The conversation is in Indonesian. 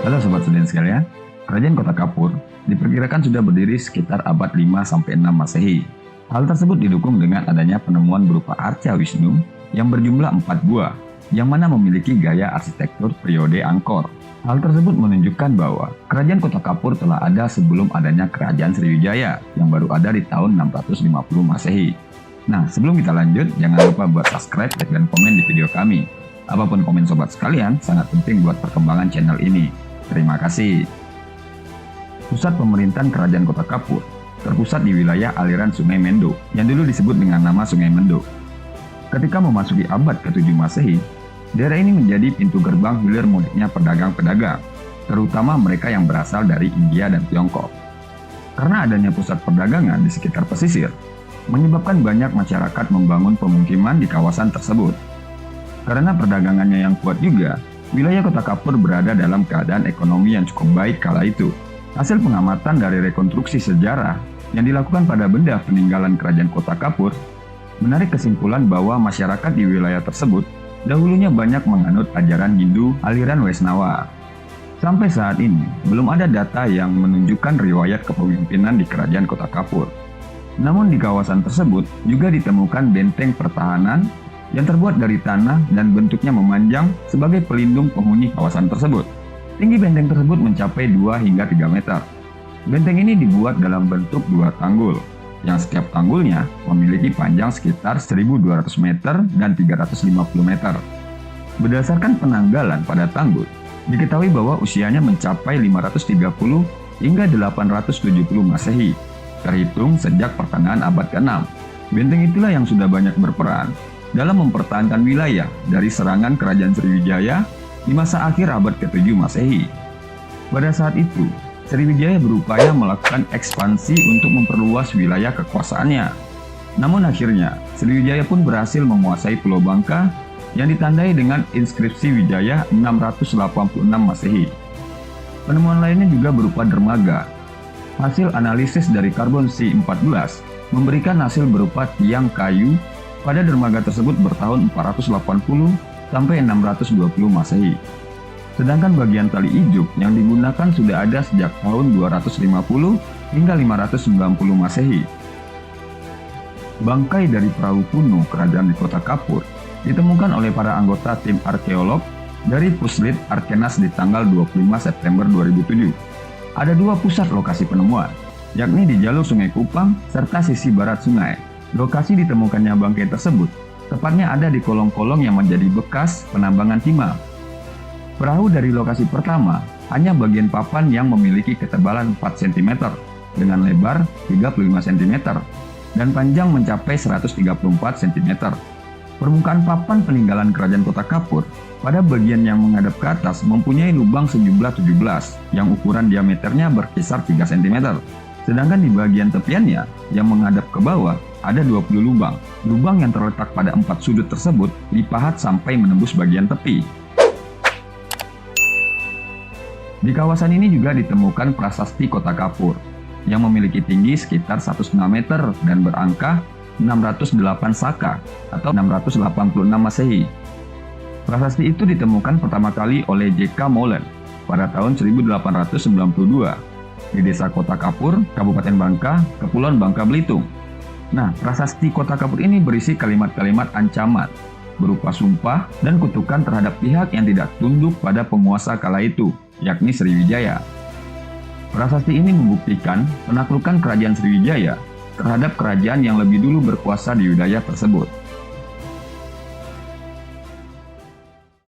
Halo Sobat Sudin sekalian, Kerajaan Kota Kapur diperkirakan sudah berdiri sekitar abad 5-6 Masehi. Hal tersebut didukung dengan adanya penemuan berupa arca Wisnu yang berjumlah 4 buah, yang mana memiliki gaya arsitektur periode Angkor. Hal tersebut menunjukkan bahwa Kerajaan Kota Kapur telah ada sebelum adanya Kerajaan Sriwijaya yang baru ada di tahun 650 Masehi. Nah, sebelum kita lanjut, jangan lupa buat subscribe, like, dan komen di video kami. Apapun komen sobat sekalian, sangat penting buat perkembangan channel ini. Terima kasih. Pusat pemerintahan Kerajaan Kota Kapur terpusat di wilayah aliran Sungai Mendo yang dulu disebut dengan nama Sungai Mendo. Ketika memasuki abad ke-7 Masehi, daerah ini menjadi pintu gerbang hilir mudiknya pedagang-pedagang, terutama mereka yang berasal dari India dan Tiongkok. Karena adanya pusat perdagangan di sekitar pesisir, menyebabkan banyak masyarakat membangun pemukiman di kawasan tersebut. Karena perdagangannya yang kuat juga, wilayah Kota Kapur berada dalam keadaan ekonomi yang cukup baik kala itu. Hasil pengamatan dari rekonstruksi sejarah yang dilakukan pada benda peninggalan Kerajaan Kota Kapur menarik kesimpulan bahwa masyarakat di wilayah tersebut dahulunya banyak menganut ajaran Hindu aliran Waisnawa. Sampai saat ini, belum ada data yang menunjukkan riwayat kepemimpinan di Kerajaan Kota Kapur. Namun di kawasan tersebut juga ditemukan benteng pertahanan yang terbuat dari tanah dan bentuknya memanjang sebagai pelindung penghuni kawasan tersebut. Tinggi benteng tersebut mencapai 2 hingga 3 meter. Benteng ini dibuat dalam bentuk 2 tanggul, yang setiap tanggulnya memiliki panjang sekitar 1.200 meter dan 350 meter. Berdasarkan penanggalan pada tanggul, diketahui bahwa usianya mencapai 530 hingga 870 Masehi, terhitung sejak pertengahan abad ke-6. Benteng itulah yang sudah banyak berperan dalam mempertahankan wilayah dari serangan Kerajaan Sriwijaya di masa akhir abad ke-7 Masehi. Pada saat itu, Sriwijaya berupaya melakukan ekspansi untuk memperluas wilayah kekuasaannya. Namun akhirnya, Sriwijaya pun berhasil menguasai Pulau Bangka yang ditandai dengan inskripsi Wijaya 686 Masehi. Penemuan lainnya juga berupa dermaga. Hasil analisis dari karbon C14 memberikan hasil berupa tiang kayu pada dermaga tersebut bertahun 480 sampai 620 Masehi. Sedangkan bagian tali ijuk yang digunakan sudah ada sejak tahun 250 hingga 590 Masehi. Bangkai dari perahu kuno kerajaan di Kota Kapur ditemukan oleh para anggota tim arkeolog dari Puslit Arkenas di tanggal 25 September 2007. Ada 2 pusat lokasi penemuan, yakni di jalur Sungai Kupang serta sisi barat sungai. Lokasi ditemukannya bangkai tersebut tepatnya ada di kolong-kolong yang menjadi bekas penambangan timah. Perahu dari lokasi pertama hanya bagian papan yang memiliki ketebalan 4 cm dengan lebar 35 cm dan panjang mencapai 134 cm. Permukaan papan peninggalan Kerajaan Kota Kapur pada bagian yang menghadap ke atas mempunyai lubang sejumlah 17 yang ukuran diameternya berkisar 3 cm. Sedangkan di bagian tepiannya yang menghadap ke bawah ada 20 lubang. Lubang yang terletak pada 4 sudut tersebut dipahat sampai menembus bagian tepi. Di kawasan ini juga ditemukan prasasti Kota Kapur yang memiliki tinggi sekitar 1,5 meter dan berangka 608 saka atau 686 Masehi. Prasasti itu ditemukan pertama kali oleh J.K. Molen pada tahun 1892 di Desa Kota Kapur, Kabupaten Bangka, Kepulauan Bangka Belitung. Nah, prasasti Kota Kapur ini berisi kalimat-kalimat ancaman berupa sumpah dan kutukan terhadap pihak yang tidak tunduk pada penguasa kala itu, yakni Sriwijaya. Prasasti ini membuktikan penaklukan Kerajaan Sriwijaya terhadap kerajaan yang lebih dulu berkuasa di wilayah tersebut.